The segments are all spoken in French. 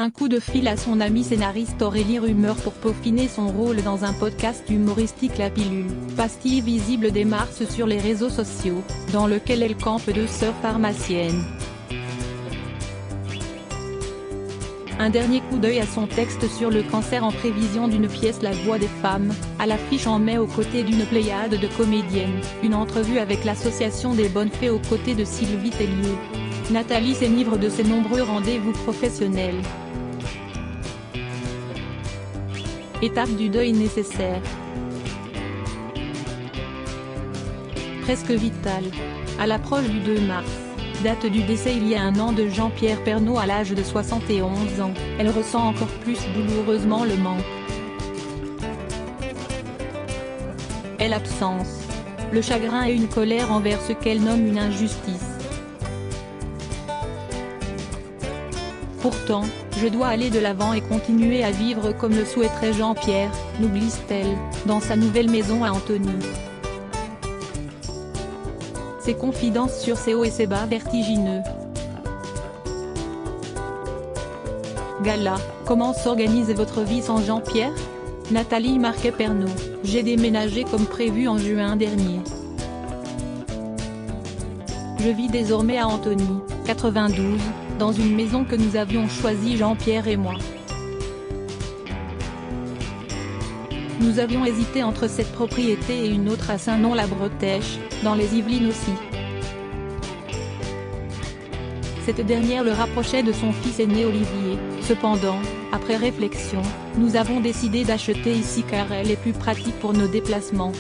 un coup de fil à son amie scénariste Aurélie Rumeur pour peaufiner son rôle dans un podcast humoristique La Pilule, pastille visible dès mars sur les réseaux sociaux, dans lequel elle campe deux sœurs pharmaciennes. Un dernier coup d'œil à son texte sur le cancer en prévision d'une pièce La Voix des femmes, à l'affiche en mai aux côtés d'une pléiade de comédiennes, une entrevue avec l'association des Bonnes Fées aux côtés de Sylvie Tellier. Nathalie s'enivre de ses nombreux rendez-vous professionnels. Étape du deuil nécessaire. Presque vitale. À l'approche du 2 mars. Date du décès il y a un an de Jean-Pierre Pernaut à l'âge de 71 ans, elle ressent encore plus douloureusement le manque. Elle absence. Le chagrin et une colère envers ce qu'elle nomme une injustice. Pourtant, je dois aller de l'avant et continuer à vivre comme le souhaiterait Jean-Pierre, nous glisse-t-elle, dans sa nouvelle maison à Antony. Ses confidences sur ses hauts et ses bas vertigineux. Gala, comment s'organise votre vie sans Jean-Pierre? Nathalie Marquet-Pernaut, j'ai déménagé comme prévu en juin dernier. Je vis désormais à Antony, 92, dans une maison que nous avions choisie Jean-Pierre et moi. Nous avions hésité entre cette propriété et une autre à Saint-Non-la-Bretèche, dans les Yvelines aussi. Cette dernière le rapprochait de son fils aîné Olivier. Cependant, après réflexion, nous avons décidé d'acheter ici car elle est plus pratique pour nos déplacements.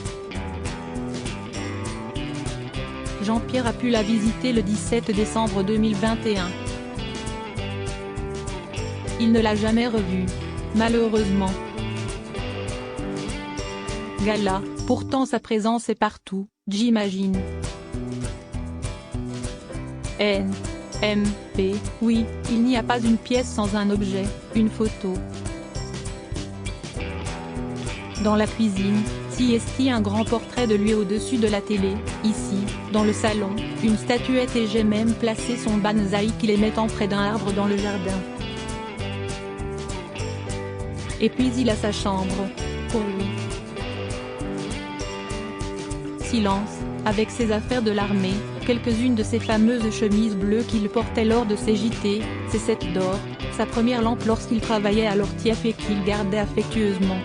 Jean-Pierre a pu la visiter le 17 décembre 2021. Il ne l'a jamais revue. Malheureusement. Gala, pourtant sa présence est partout, j'imagine. N.M.P. Oui, il n'y a pas une pièce sans un objet, une photo. Dans la cuisine, CST un grand portrait de lui au-dessus de la télé, ici, dans le salon, une statuette et j'ai même placé son bonsaï qu'il aimait en près d'un arbre dans le jardin. Et puis il a sa chambre, pour lui. Silence, avec ses affaires de l'armée, quelques-unes de ses fameuses chemises bleues qu'il portait lors de ses JT, ses sets d'or, sa première lampe lorsqu'il travaillait à l'Ortief et qu'il gardait affectueusement.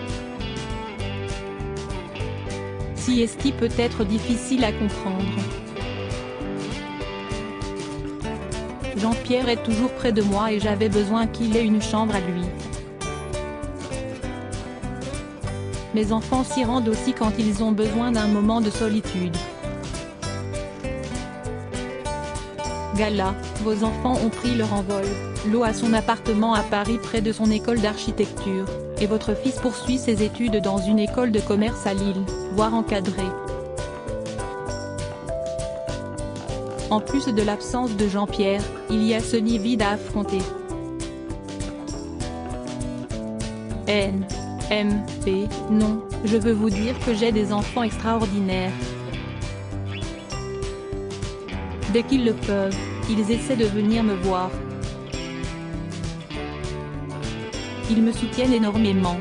CST peut être difficile à comprendre. Jean-Pierre est toujours près de moi et j'avais besoin qu'il ait une chambre à lui. Mes enfants s'y rendent aussi quand ils ont besoin d'un moment de solitude. Gala, vos enfants ont pris leur envol, Lo a son appartement à Paris près de son école d'architecture, et votre fils poursuit ses études dans une école de commerce à Lille, voire encadré. En plus de l'absence de Jean-Pierre, il y a ce nid vide à affronter. N.M.P. Non, je veux vous dire que j'ai des enfants extraordinaires. Dès qu'ils le peuvent, ils essaient de venir me voir. Ils me soutiennent énormément.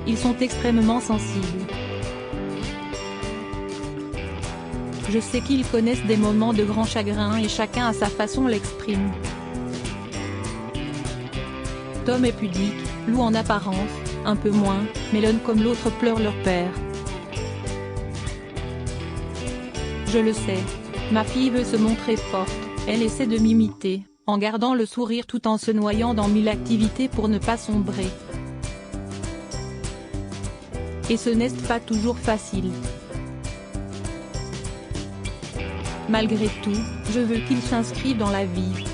Ils sont extrêmement sensibles. Je sais qu'ils connaissent des moments de grand chagrin et chacun à sa façon l'exprime. Tom est pudique, Lou en apparence, un peu moins, mais l'un comme l'autre pleure leur père. Je le sais. Ma fille veut se montrer forte, elle essaie de m'imiter, en gardant le sourire tout en se noyant dans mille activités pour ne pas sombrer. Et ce n'est pas toujours facile. Malgré tout, je veux qu'ils s'inscrivent dans la vie.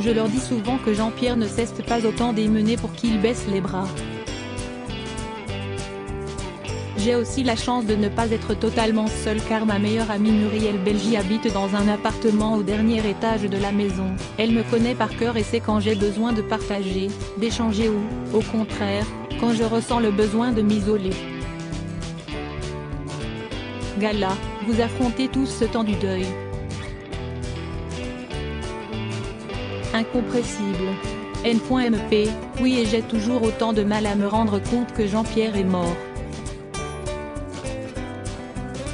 Je leur dis souvent que Jean-Pierre ne cesse pas autant d'aimer pour qu'ils baissent les bras. J'ai aussi la chance de ne pas être totalement seule car ma meilleure amie Muriel Belgi habite dans un appartement au dernier étage de la maison. Elle me connaît par cœur et sait quand j'ai besoin de partager, d'échanger ou, au contraire, quand je ressens le besoin de m'isoler. Gala, vous affrontez tous ce temps du deuil. incompressible. N.MP, oui, et j'ai toujours autant de mal à me rendre compte que Jean-Pierre est mort.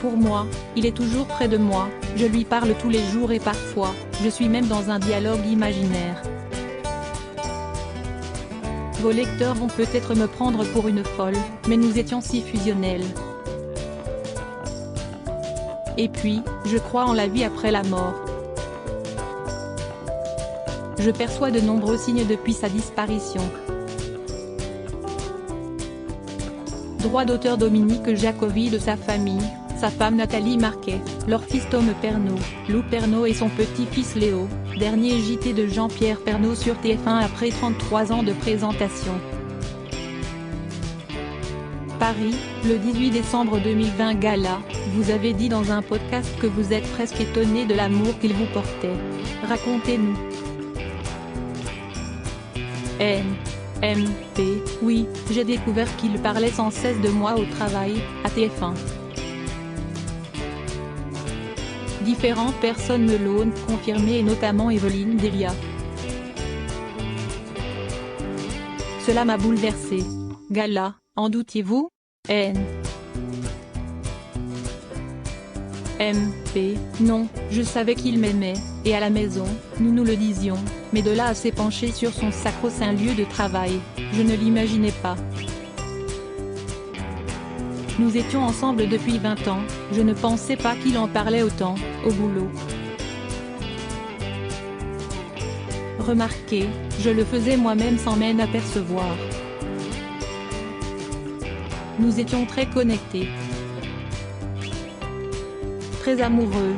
Pour moi, il est toujours près de moi, je lui parle tous les jours et parfois, je suis même dans un dialogue imaginaire. Vos lecteurs vont peut-être me prendre pour une folle, mais nous étions si fusionnels. Et puis, je crois en la vie après la mort. Je perçois de nombreux signes depuis sa disparition. Droit d'auteur Dominique Jacovi de sa famille, sa femme Nathalie Marquet, leur fils Tom Pernaut, Lou Pernaut et son petit-fils Léo, dernier JT de Jean-Pierre Pernaut sur TF1 après 33 ans de présentation. Paris, le 18 décembre 2020. Gala, vous avez dit dans un podcast que vous êtes presque étonné de l'amour qu'il vous portait. Racontez-nous. N.MP, oui, j'ai découvert qu'il parlait sans cesse de moi au travail, à TF1. Différentes personnes me l'ont confirmé et notamment Evelyne Delia. Cela m'a bouleversé. Gala, en doutiez-vous? N.MP, non, je savais qu'il m'aimait, et à la maison, nous nous le disions, mais de là à s'épancher sur son sacro-saint lieu de travail, je ne l'imaginais pas. Nous étions ensemble depuis 20 ans, je ne pensais pas qu'il en parlait autant, au boulot. Remarquez, je le faisais moi-même sans m'en apercevoir. Nous étions très connectés. Très amoureux.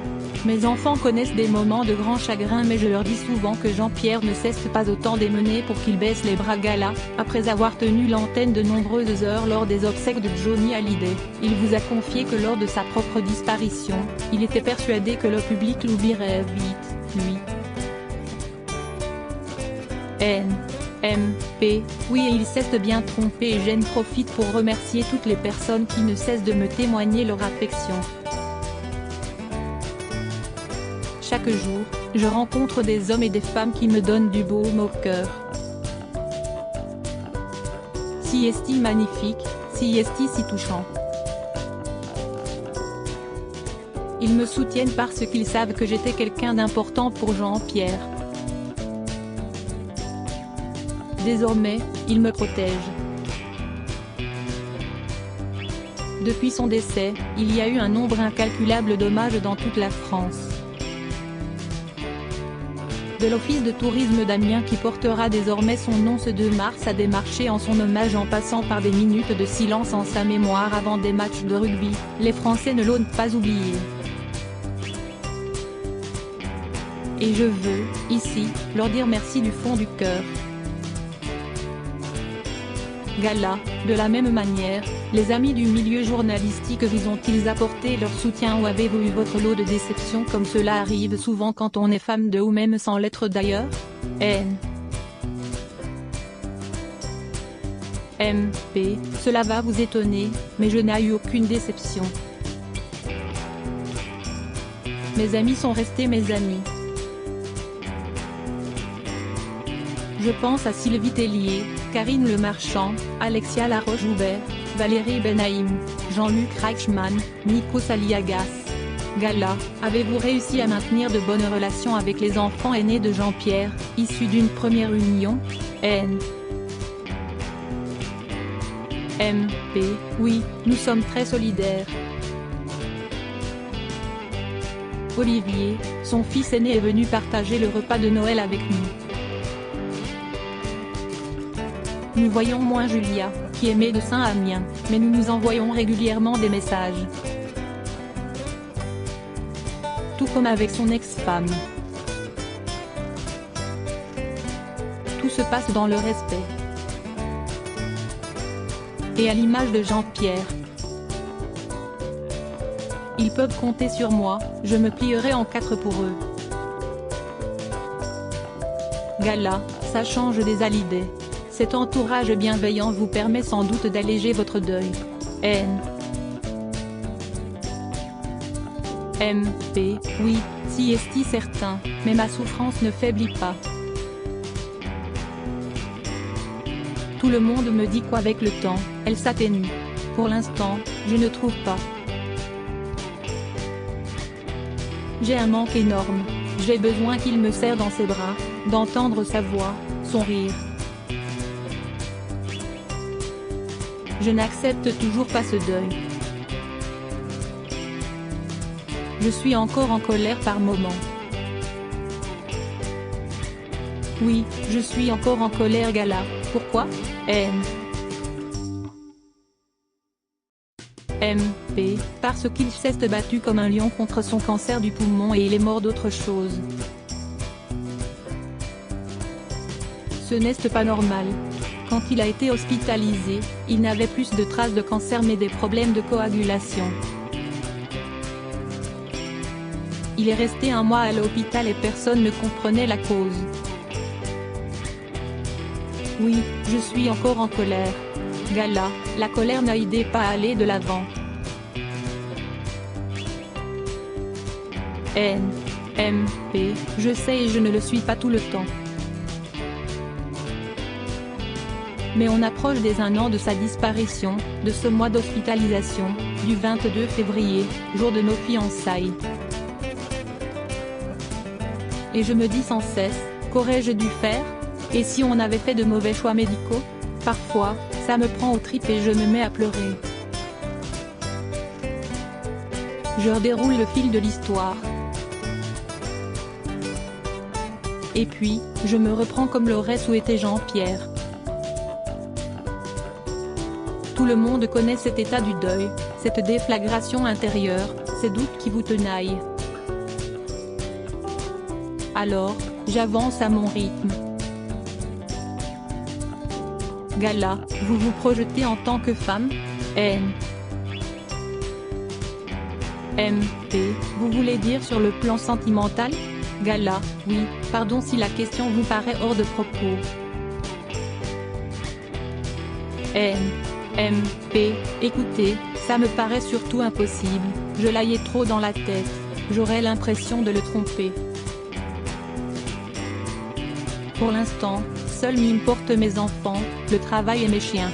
Mes enfants connaissent des moments de grand chagrin, mais je leur dis souvent que Jean-Pierre ne cesse pas autant d'émener pour qu'ils baissent les bras. Gala, après avoir tenu l'antenne de nombreuses heures lors des obsèques de Johnny Hallyday, il vous a confié que lors de sa propre disparition, il était persuadé que le public l'oublierait vite, lui. N.MP, oui, et il s'est bien trompé, et j'en profite pour remercier toutes les personnes qui ne cessent de me témoigner leur affection. Chaque jour, je rencontre des hommes et des femmes qui me donnent du baume au cœur. Si est-il magnifique, si est-il si touchant. Ils me soutiennent parce qu'ils savent que j'étais quelqu'un d'important pour Jean-Pierre. Désormais, ils me protègent. Depuis son décès, il y a eu un nombre incalculable d'hommages dans toute la France. De l'Office de tourisme d'Amiens qui portera désormais son nom ce 2 mars a démarché en son hommage en passant par des minutes de silence en sa mémoire avant des matchs de rugby, les Français ne l'ont pas oublié. Et je veux, ici, leur dire merci du fond du cœur. Gala, de la même manière, les amis du milieu journalistique vous ont-ils apporté leur soutien ou avez-vous eu votre lot de déceptions comme cela arrive souvent quand on est femme de ou même sans l'être d'ailleurs? N.MP, cela va vous étonner, mais je n'ai eu aucune déception. Mes amis sont restés mes amis. Je pense à Sylvie Tellier, Karine Le Marchand, Alexia Laroche-Joubert, Valérie Benaïm, Jean-Luc Reichmann, Nico Saliagas. Gala, avez-vous réussi à maintenir de bonnes relations avec les enfants aînés de Jean-Pierre, issus d'une première union? N.MP, oui, nous sommes très solidaires. Olivier, son fils aîné est venu partager le repas de Noël avec nous. Nous voyons moins Julia, qui est médecin à Amiens, mais nous nous envoyons régulièrement des messages. Tout comme avec son ex-femme. Tout se passe dans le respect. Et à l'image de Jean-Pierre. Ils peuvent compter sur moi, je me plierai en 4 pour eux. Gala, ça change des Hallyday. Cet entourage bienveillant vous permet sans doute d'alléger votre deuil. N.MP, oui, si est-il certain, mais ma souffrance ne faiblit pas. Tout le monde me dit qu'avec le temps, elle s'atténue. Pour l'instant, je ne trouve pas. J'ai un manque énorme. J'ai besoin qu'il me serre dans ses bras, d'entendre sa voix, son rire. Je n'accepte toujours pas ce deuil. Je suis encore en colère par moments. Oui, je suis encore en colère Gala. Pourquoi? MP, parce qu'il s'est battu comme un lion contre son cancer du poumon et il est mort d'autre chose. Ce n'est pas normal. Quand il a été hospitalisé, il n'avait plus de traces de cancer mais des problèmes de coagulation. Il est resté un mois à l'hôpital et personne ne comprenait la cause. Oui, je suis encore en colère. Gala, la colère n'a aidé pas à aller de l'avant. MP, je sais et je ne le suis pas tout le temps. Mais on approche des 1 an de sa disparition, de ce mois d'hospitalisation, du 22 février, jour de nos fiançailles. Et je me dis sans cesse, qu'aurais-je dû faire? Et si on avait fait de mauvais choix médicaux? Parfois, ça me prend aux tripes et je me mets à pleurer. Je redéroule le fil de l'histoire. Et puis, je me reprends comme l'aurait souhaité Jean-Pierre. Tout le monde connaît cet état du deuil, cette déflagration intérieure, ces doutes qui vous tenaillent. Alors, j'avance à mon rythme. Gala, vous vous projetez en tant que femme? MP, vous voulez dire sur le plan sentimental? Gala, oui, pardon si la question vous paraît hors de propos. MP, écoutez, ça me paraît surtout impossible, je l'aille trop dans la tête, j'aurais l'impression de le tromper. Pour l'instant, seul m'importent mes enfants, le travail et mes chiens.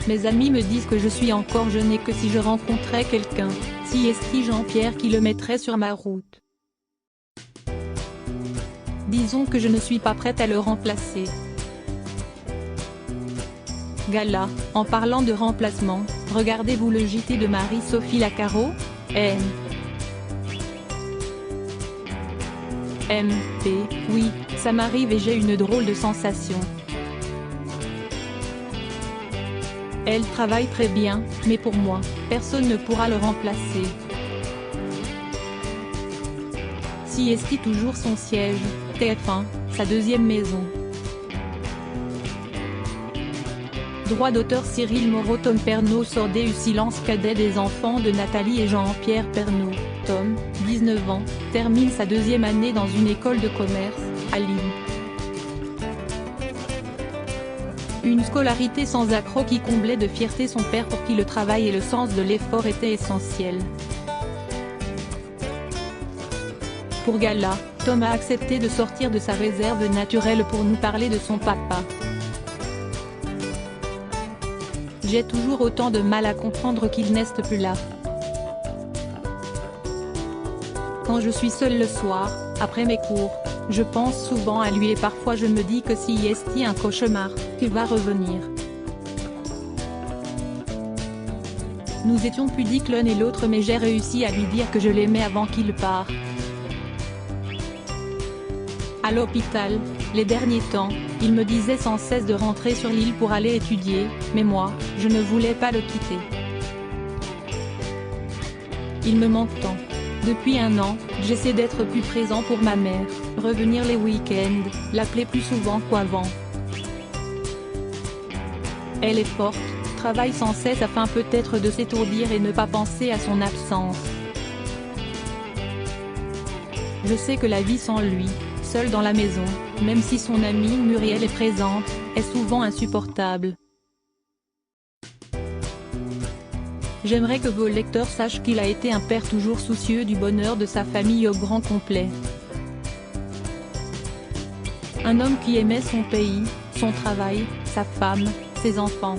Mes amis me disent que je suis encore jeune et que si je rencontrais quelqu'un, si est-ce Jean-Pierre qui le mettrait sur ma route. Disons que je ne suis pas prête à le remplacer. Gala, en parlant de remplacement, regardez-vous le JT de Marie-Sophie Lacaro? MP, oui, ça m'arrive et j'ai une drôle de sensation. Elle travaille très bien, mais pour moi, personne ne pourra le remplacer. Si est toujours son siège, TF1, sa deuxième maison. Droit d'auteur Cyril Moreau. Tom Pernaut sort du silence cadet des enfants de Nathalie et Jean-Pierre Pernaut. Tom, 19 ans, termine sa deuxième année dans une école de commerce, à Lille. Une scolarité sans accroc qui comblait de fierté son père pour qui le travail et le sens de l'effort étaient essentiels. Pour Gala, Tom a accepté de sortir de sa réserve naturelle pour nous parler de son papa. J'ai toujours autant de mal à comprendre qu'il n'est plus là. Quand je suis seule le soir, après mes cours, je pense souvent à lui et parfois je me dis que si est un cauchemar, qu'il va revenir. Nous étions pudiques l'un et l'autre mais j'ai réussi à lui dire que je l'aimais avant qu'il parte. À l'hôpital, les derniers temps, il me disait sans cesse de rentrer sur l'île pour aller étudier, mais moi, je ne voulais pas le quitter. Il me manque tant. Depuis 1 an, j'essaie d'être plus présent pour ma mère, revenir les week-ends, l'appeler plus souvent qu'avant. Elle est forte, travaille sans cesse afin peut-être de s'étourdir et ne pas penser à son absence. Je sais que la vie sans lui, seul dans la maison, même si son amie Muriel est présente, est souvent insupportable. J'aimerais que vos lecteurs sachent qu'il a été un père toujours soucieux du bonheur de sa famille au grand complet. Un homme qui aimait son pays, son travail, sa femme, ses enfants.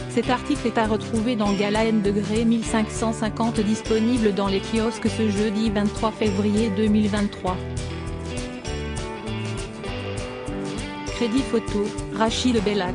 Cet article est à retrouver dans Gala N Degré 1550 disponible dans les kiosques ce jeudi 23 février 2023. Crédit photo, Rachid Bellac.